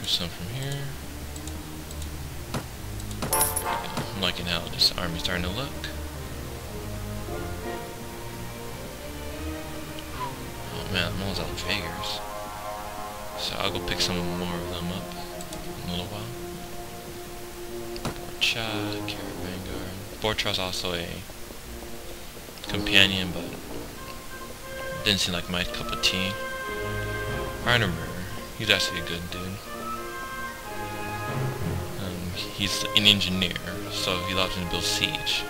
Do some from here. I'm liking how this army's starting to look. Oh man, I'm almost out of figures. So I'll go pick some more of them up in a little while. Borchard, Carrot Vanguard. Borchard's also a companion, but didn't seem like my cup of tea. Arnomer, he's actually a good dude. He's an engineer, so he allows him to build siege.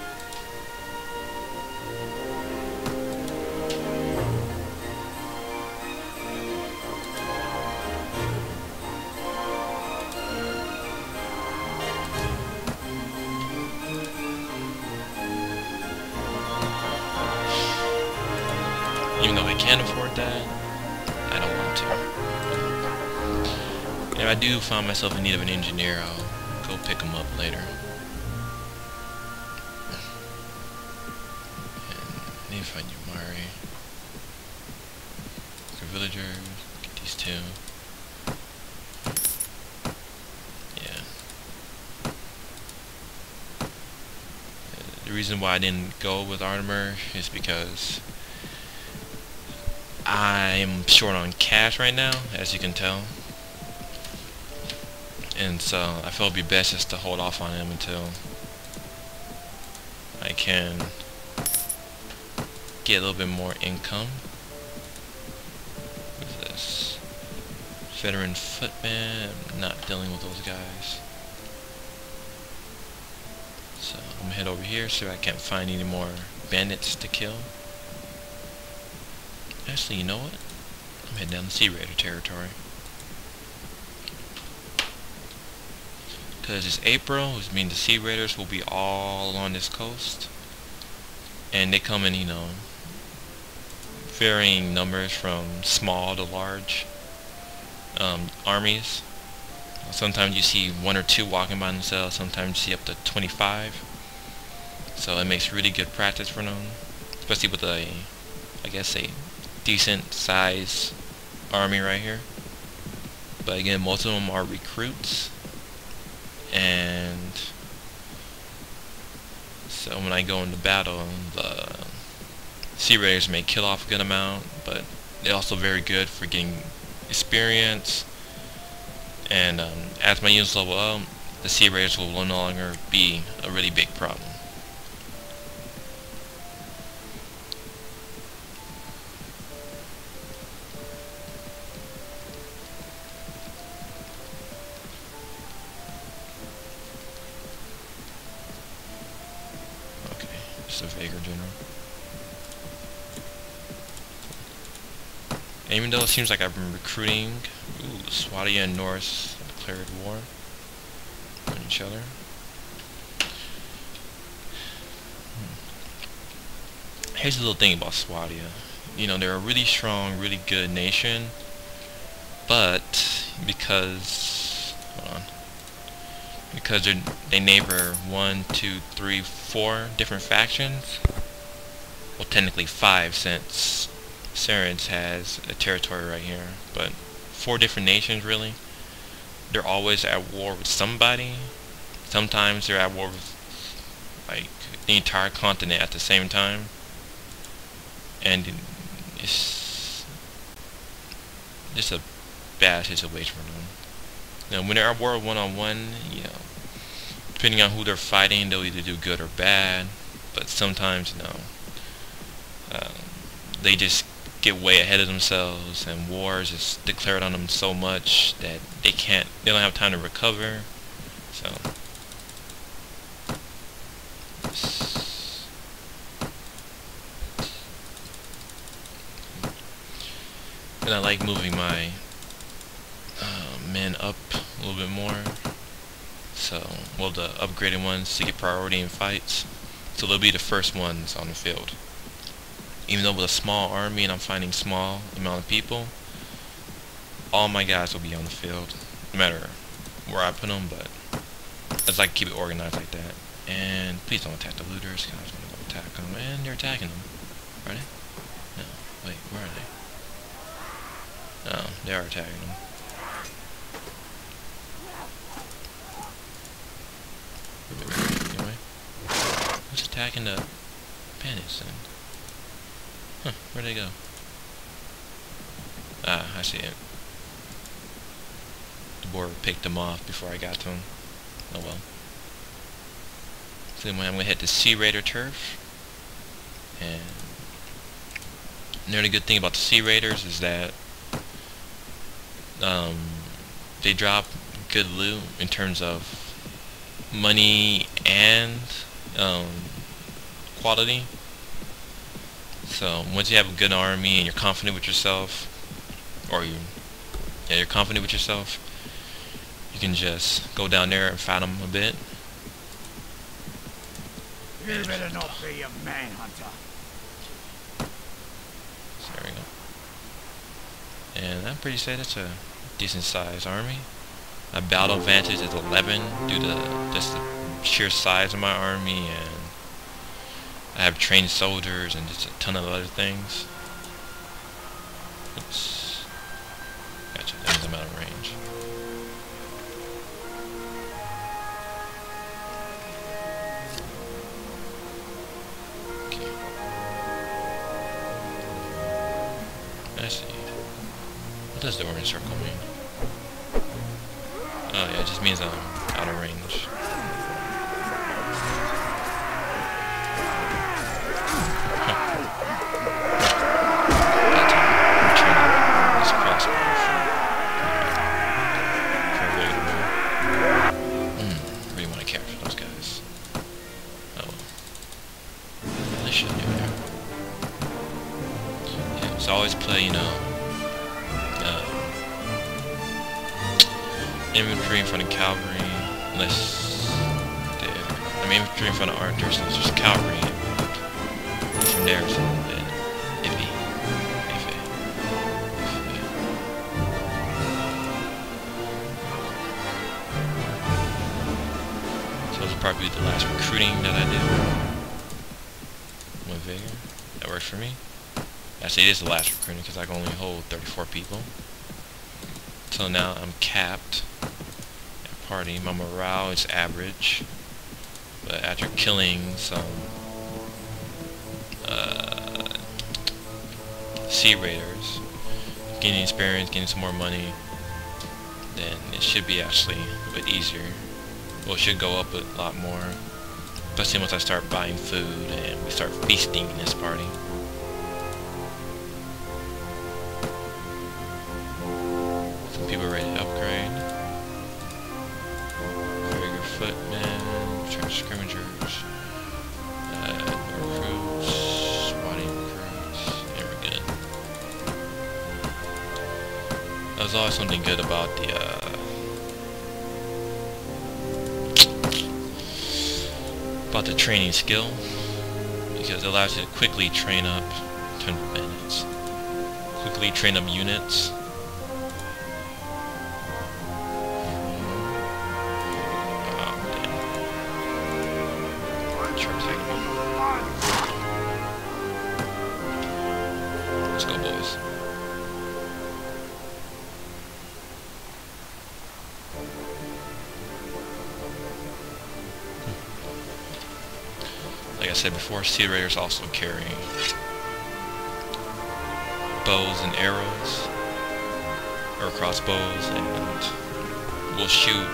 Even though I can afford that, I don't want to. If I do find myself in need of an engineer, I'll go pick him up later. And I need to find Yamari. The villagers, get these two. Yeah. The reason why I didn't go with Artemer is because I'm short on cash right now, as you can tell. And so I felt it'd be best just to hold off on him until I can get a little bit more income. What's this? Veteran footman. I'm not dealing with those guys. So I'm gonna head over here, see if I can't find any more bandits to kill. Actually, you know what? I'm heading down the Sea Raider territory. Because it's April, which means the Sea Raiders will be all along this coast. And they come in, you know, varying numbers from small to large armies. Sometimes you see 1 or 2 walking by themselves, sometimes you see up to 25. So it makes really good practice for them. Especially with a, I guess, a decent size army right here. But again, most of them are recruits. And so when I go into battle, the Sea Raiders may kill off a good amount, but they're also very good for getting experience. And as my units level up, the Sea Raiders will no longer be a really big problem. A Vagrant General. And even though it seems like I've been recruiting, Swadia and Norse declared war on each other. Here's a little thing about Swadia. You know, they're a really strong, really good nation, but because they neighbor 1, 2, 3, 4 different factions. Well, technically 5, since Sarens has a territory right here, but 4 different nations really. They're always at war with somebody. Sometimes they're at war with like the entire continent at the same time, and it's just a bad situation for them. Now, when they're at war one-on-one, you know, depending on who they're fighting, they'll either do good or bad. But sometimes, you know, they just get way ahead of themselves, and war is just declared on them so much that they don't have time to recover. So, and I like moving my men up a little bit more. So, well, the upgraded ones to get priority in fights. So they'll be the first ones on the field. Even though with a small army and I'm fighting small amount of people, all my guys will be on the field, no matter where I put them. But I just like to keep it organized like that. And please don't attack the looters, because I was going to go attack them. And they're attacking them. Are they? No. Wait, where are they? Oh, they are attacking them. attacking the bandits then? Huh, where'd they go? Ah, I see it. The board picked them off before I got to them. Oh well. So then I'm going to hit the Sea Raider turf. And the only good thing about the Sea Raiders is that they drop good loot in terms of money and quality. So once you have a good army and you're confident with yourself, or you're confident with yourself, you can just go down there and fight them a bit. You better not be a manhunter. So there we go. And I'm pretty sure that's a decent sized army. My battle advantage is 11 due to just the sheer size of my army, and I have trained soldiers and just a ton of other things. Oops. Gotcha, that means I'm out of range. Okay. I see. What does the orange circle mean? Oh yeah, it just means I'm out of range. Really want to capture those guys. Oh well. They should do there. Yeah, so I always play, you know, infantry in front of cavalry, unless infantry in front of archers, so it's just cavalry. And from there, it's a little bit iffy. So this will probably be the last recruiting that I did with Vigor. That works for me. Actually, it is the last recruiting because I can only hold 34 people. So now I'm capped. Party. My morale is average, but after killing some Sea Raiders, gaining experience, getting some more money, then it should be actually a bit easier. Well, it should go up a lot more, especially once I start buying food and we start feasting in this party. Some people are ready to upgrade. Footmen, trench scrimagers, recruits, swatting recruits, and we're good. There's always something good about the training skill, because it allows you to quickly train up 10 bandits, quickly train up units. Let's go, boys. Like I said before, Sea Raiders also carry bows and arrows, or crossbows, and will shoot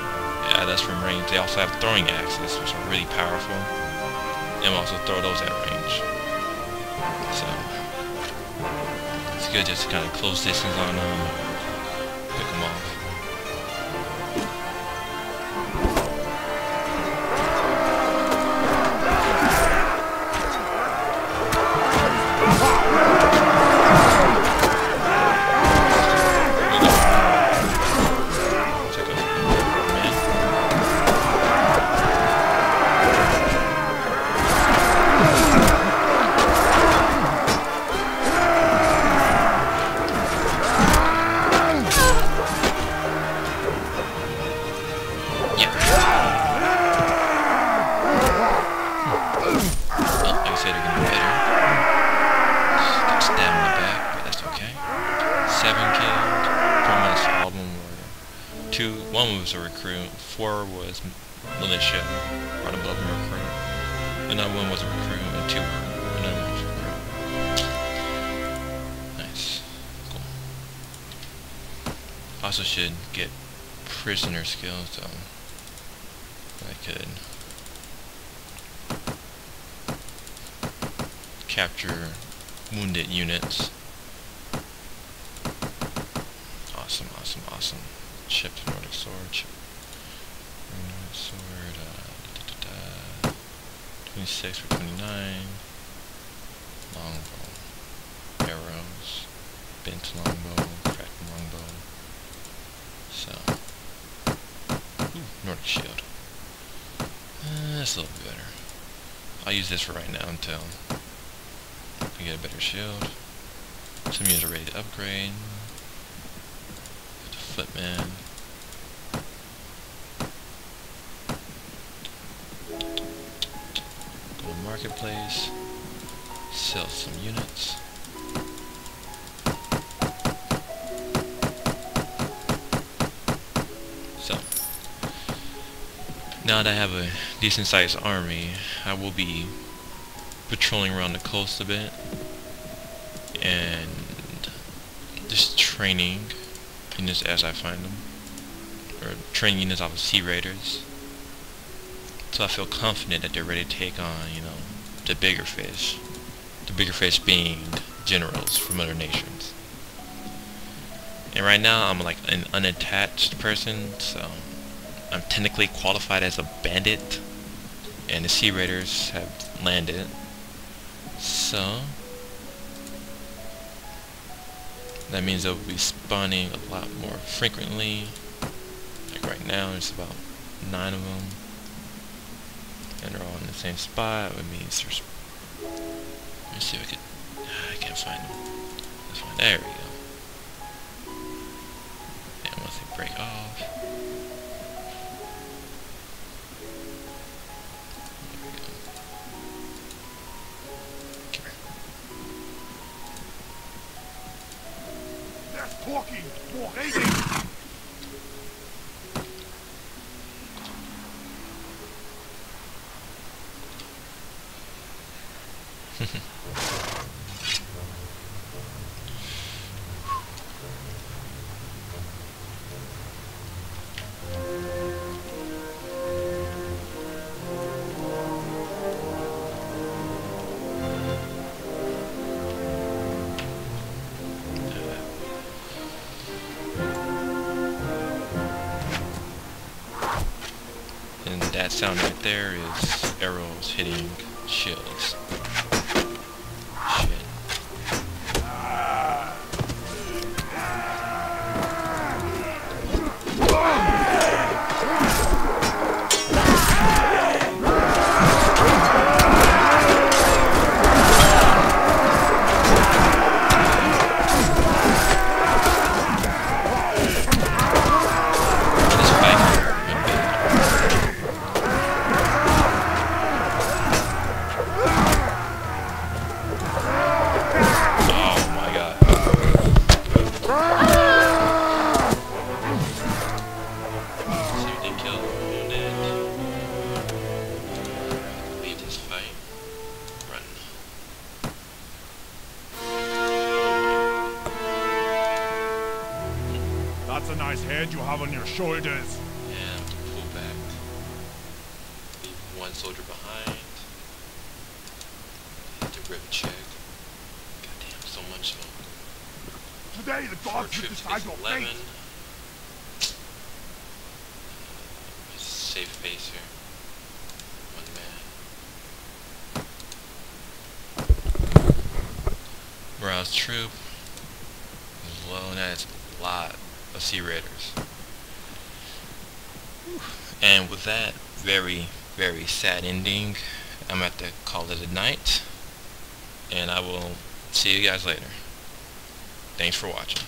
at us from range. They also have throwing axes, which are really powerful, and we'll also throw those at range. So it's good just to kind of close distance on them, pick them off. One was a recruit, 4 was militia, right above a recruit, Another one was a recruit, and two. Another one was a recruit. Nice. Cool. Also should get prisoner skills, so I could capture wounded units. Awesome, awesome, awesome. Chipped Nordic sword, Nordic sword, 26 for 29. Longbow, arrows, bent longbow, cracked longbow. So, ooh, Nordic shield. That's a little bit better. I'll use this for right now until we get a better shield. Some units are ready to upgrade. The footman. Go to marketplace. Sell some units. So, now that I have a decent sized army, I will be patrolling around the coast a bit and just training units as I find them, or training units off of sea raiders, so I feel confident that they're ready to take on, you know, the bigger fish. The bigger fish being generals from other nations. And right now I'm like an unattached person, so I'm technically qualified as a bandit, and the sea raiders have landed. So that means they'll be spawning a lot more frequently. Like right now there's about 9 of them, and they're all in the same spot. It means there's, let's see if I can, I can't find them. Let's find, there we go. And once they break off, there we go. Come here. Less talking, more raiding. And that sound right there is arrows hitting shields. Shit. That's a nice head you have on your shoulders. And pull back. Leave one soldier behind. Hit the rib check. Goddamn, so much smoke. Today the Four gods will troops decide against your 11. fate. Safe base here. One man. Morale's troop is low, and that's a lot of sea raiders. And with that very, very sad ending, I'm going to have to call it a night, and I will see you guys later. Thanks for watching.